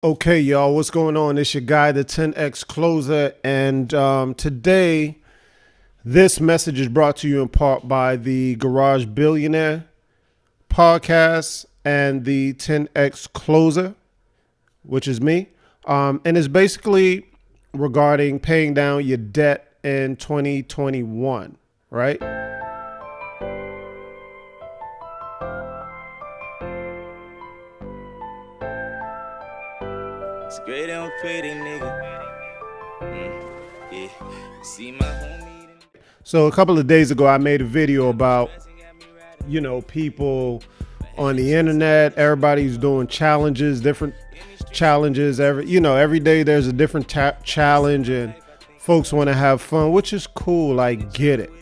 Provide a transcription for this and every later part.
Okay, y'all, what's going on? It's your guy, the 10X Closer, and today this message is brought to you in part by the Garage Billionaire podcast and the 10X Closer, which is me, and it's basically regarding paying down your debt in 2021, right? It's great on pretty nigga. Yeah. See my homie. So a couple of days ago, I made a video about, people on the internet. Everybody's doing challenges, different challenges. Every day there's a different challenge, and folks want to have fun, which is cool. I get it,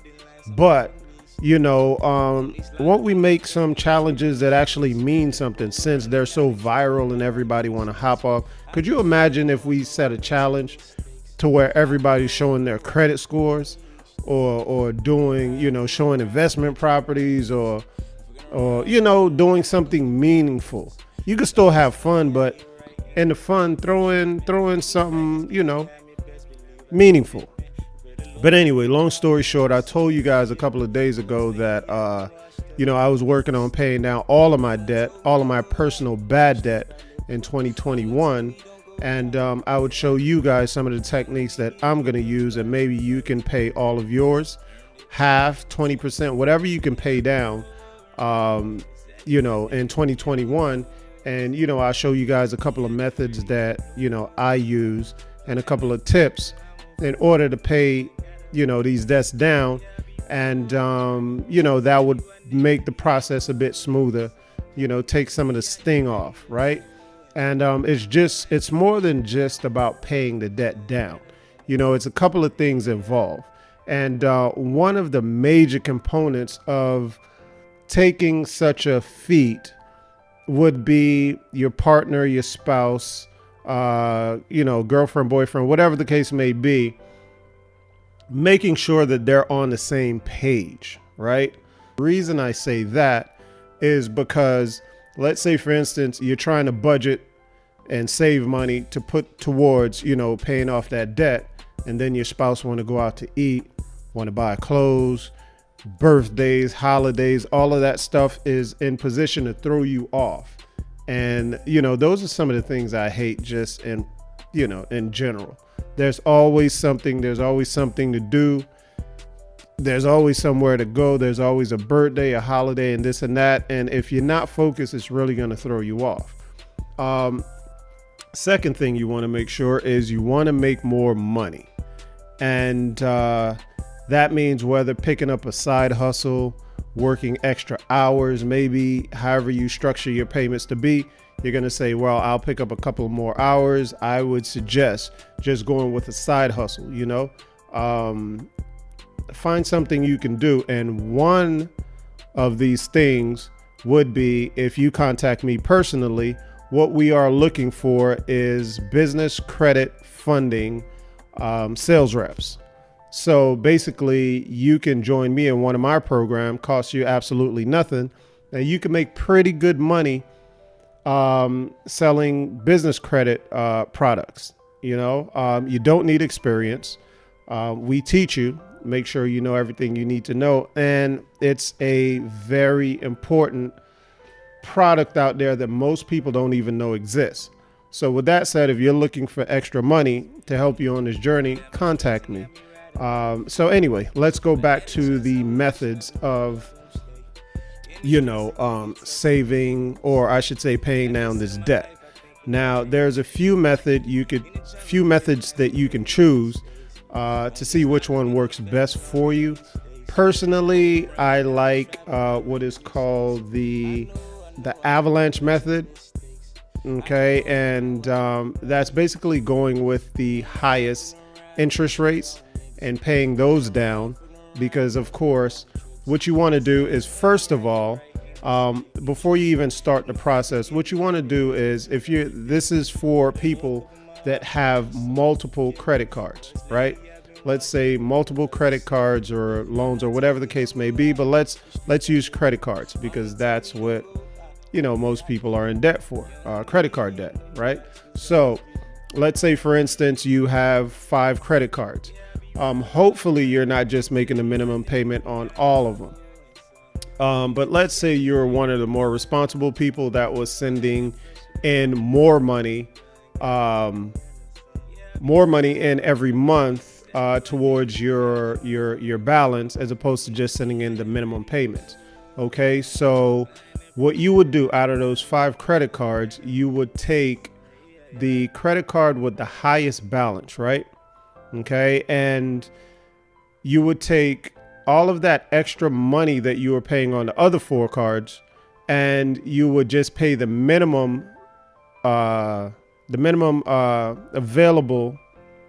but won't we make some challenges that actually mean something since they're so viral and everybody want to hop off? Could you imagine if we set a challenge to where everybody's showing their credit scores or doing, showing investment properties or doing something meaningful? You could still have fun, but in the fun, throw in something, meaningful. But anyway, long story short, I told you guys a couple of days ago that, I was working on paying down all of my debt, all of my personal bad debt in 2021. And I would show you guys some of the techniques that I'm going to use, and maybe you can pay all of yours, half, 20%, whatever you can pay down, in 2021. And, I'll show you guys a couple of methods that, I use and a couple of tips in order to pay these debts down, and that would make the process a bit smoother, take some of the sting off, right? And it's more than just about paying the debt down. It's a couple of things involved, and one of the major components of taking such a feat would be your partner, your spouse, girlfriend, boyfriend, whatever the case may be, making sure that they're on the same page, right? The reason I say that is because, let's say, for instance, you're trying to budget and save money to put towards, paying off that debt. And then your spouse want to go out to eat, want to buy clothes, birthdays, holidays, all of that stuff is in position to throw you off. And, those are some of the things I hate just in general. There's always something to do. There's always somewhere to go. There's always a birthday, a holiday, and this and that. And if you're not focused, it's really going to throw you off. Second thing you want to make sure is you want to make more money. And that means whether picking up a side hustle, working extra hours, maybe however you structure your payments to be, you're going to say, well, I'll pick up a couple more hours. I would suggest just going with a side hustle, find something you can do. And one of these things would be, if you contact me personally, what we are looking for is business credit funding sales reps. So basically, you can join me in one of my programs, costs you absolutely nothing. And you can make pretty good money selling business credit products. You don't need experience. We teach you, make sure you know everything you need to know. And it's a very important product out there that most people don't even know exists. So with that said, if you're looking for extra money to help you on this journey, contact me. So anyway, let's go back to the methods of saving, or I should say paying down this debt. Now, there's a few methods that you can choose to see which one works best for you. Personally, I like what is called the avalanche method. Okay, and that's basically going with the highest interest rates and paying those down, because of course what you want to do is, first of all, before you even start the process, what you want to do is, this is for people that have multiple credit cards, right? Let's say multiple credit cards or loans or whatever the case may be, but let's use credit cards because that's what most people are in debt for, credit card debt, right? So let's say, for instance, you have 5 credit cards. Hopefully you're not just making the minimum payment on all of them. But let's say you're one of the more responsible people that was sending in more money in every month towards your balance, as opposed to just sending in the minimum payments. Okay, so what you would do out of those 5 credit cards, you would take the credit card with the highest balance, right? Okay, and you would take all of that extra money that you were paying on the other 4 cards, and you would just pay the minimum available,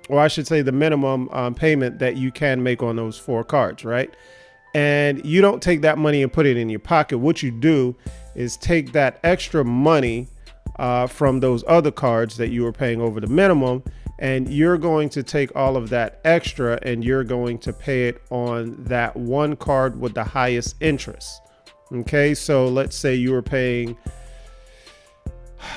or I should say the minimum payment that you can make on those 4 cards, right? And you don't take that money and put it in your pocket. What you do is take that extra money from those other cards that you were paying over the minimum, and you're going to take all of that extra and you're going to pay it on that one card with the highest interest. Okay, so let's say you were paying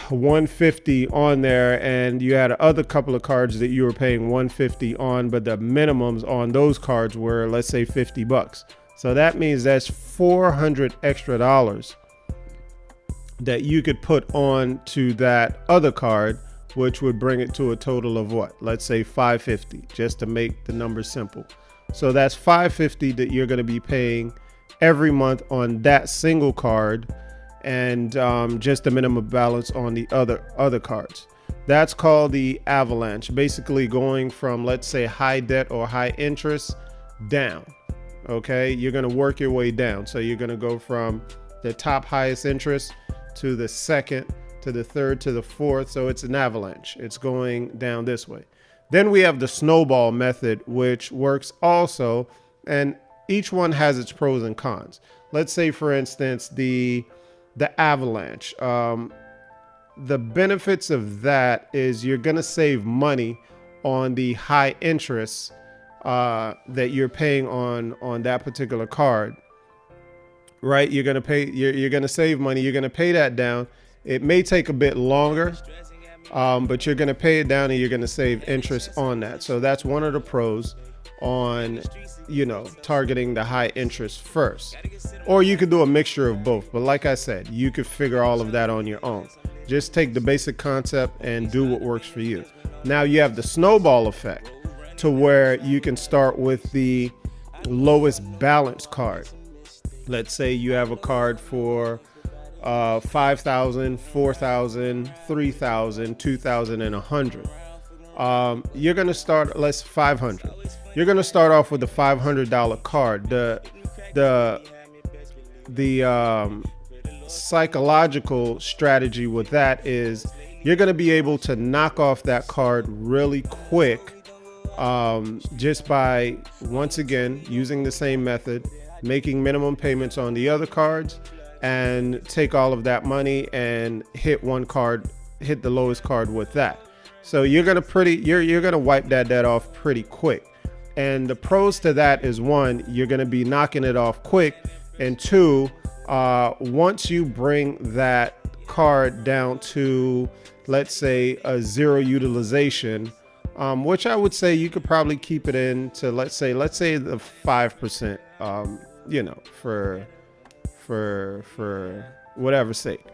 $150 on there, and you had other couple of cards that you were paying $150 on, but the minimums on those cards were, let's say, $50. So that means that's $400 extra that you could put on to that other card, which would bring it to a total of what? Let's say $550, just to make the numbers simple. So that's $550 that you're going to be paying every month on that single card, and just the minimum balance on the other cards. That's called the avalanche, basically going from, let's say, high debt or high interest down. Okay, you're going to work your way down. So you're going to go from the top highest interest to the second, to the third, to the fourth. So it's an avalanche. It's going down this way. Then we have the snowball method, which works also, and each one has its pros and cons. Let's say, for instance, the avalanche. The benefits of that is you're going to save money on the high interest that you're paying on that particular card, right? You're going to pay, you're going to save money. You're going to pay that down. It may take a bit longer, but you're going to pay it down and you're going to save interest on that. So that's one of the pros on, targeting the high interest first. Or you could do a mixture of both. But like I said, you could figure all of that on your own. Just take the basic concept and do what works for you. Now you have the snowball effect, to where you can start with the lowest balance card. Let's say you have a card for $5,000, $4,000, $3,000, $2,000, and $100. You're going to start, let's $500. You're going to start off with the $500 card. The psychological strategy with that is you're going to be able to knock off that card really quick, just by, once again, using the same method, making minimum payments on the other cards, and take all of that money and hit the lowest card with that. So you're gonna wipe that debt off pretty quick. And the pros to that is, one, you're gonna be knocking it off quick, and two, once you bring that card down to, let's say, a 0 utilization, which I would say you could probably keep it in to, let's say the 5%, for whatever's sake.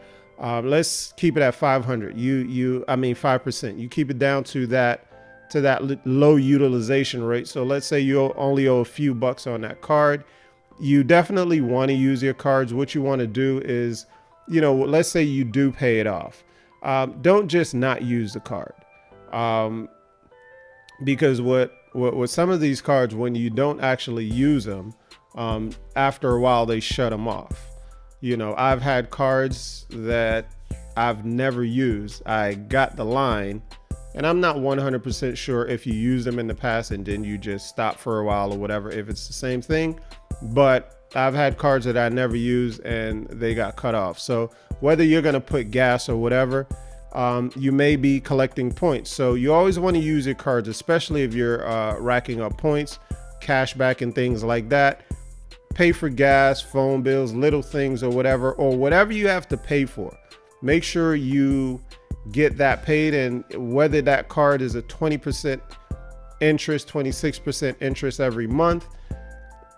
Let's keep it at 500. 5%. You keep it down to that low utilization rate. So let's say you only owe a few bucks on that card. You definitely want to use your cards. What you want to do is, let's say you do pay it off. Don't just not use the card. Because what some of these cards, when you don't actually use them, after a while they shut them off. I've had cards that I've never used. I got the line, and I'm not 100% sure if you used them in the past and then you just stop for a while or whatever, if it's the same thing. But I've had cards that I never used and they got cut off. So whether you're going to put gas or whatever, you may be collecting points. So you always want to use your cards, especially if you're racking up points, cash back, and things like that. pay for gas, phone bills, little things or whatever you have to pay for. Make sure you get that paid, and whether that card is a 20% interest, 26% interest every month.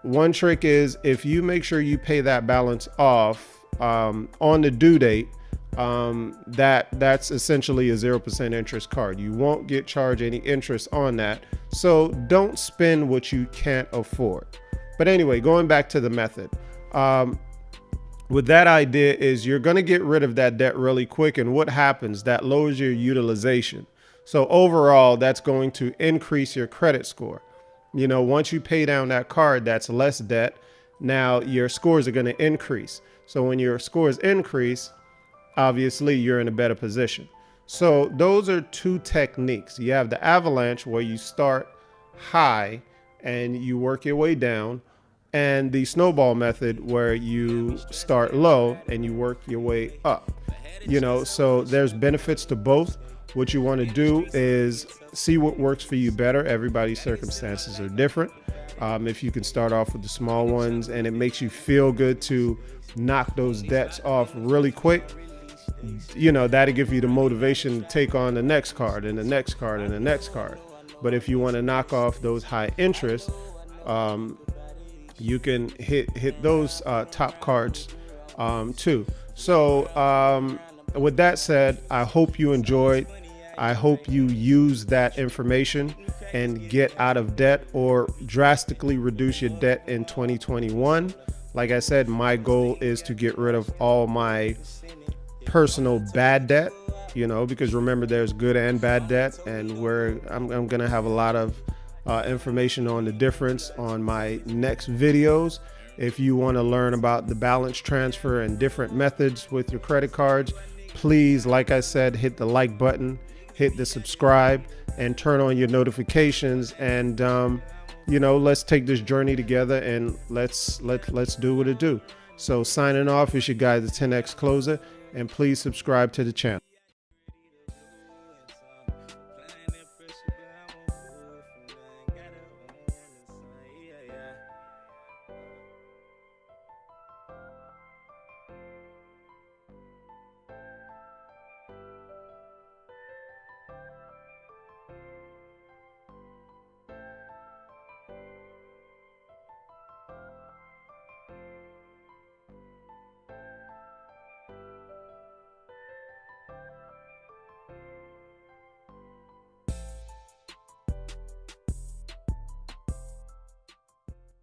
One trick is if you make sure you pay that balance off on the due date, that's essentially a 0% interest card. You won't get charged any interest on that. So don't spend what you can't afford. But anyway, going back to the method, with that idea is you're going to get rid of that debt really quick. And what happens? That lowers your utilization. So overall, that's going to increase your credit score. You know, once you pay down that card, that's less debt. Now your scores are going to increase. So when your scores increase, obviously you're in a better position. So those are two techniques. You have the avalanche, where you start high and you work your way down, and the snowball method, where you start low and you work your way up. You know, so there's benefits to both. What you want to do is see what works for you better. Everybody's circumstances are different. If you can start off with the small ones and it makes you feel good to knock those debts off really quick, you know, that'll give you the motivation to take on the next card and the next card and the next card. But if you want to knock off those high interests, you can hit those top cards too. So with that said, I hope you enjoyed. I hope you use that information and get out of debt or drastically reduce your debt in 2021. Like I said, my goal is to get rid of all my personal bad debt, you know, because remember, there's good and bad debt, and I'm going to have a lot of information on the difference on my next videos. If you want to learn about the balance transfer and different methods with your credit cards, please, like I said, hit the like button, hit the subscribe, and turn on your notifications. And you know, let's take this journey together, and let's do what it do. So signing off is your guy, the 10X Closer, and please subscribe to the channel.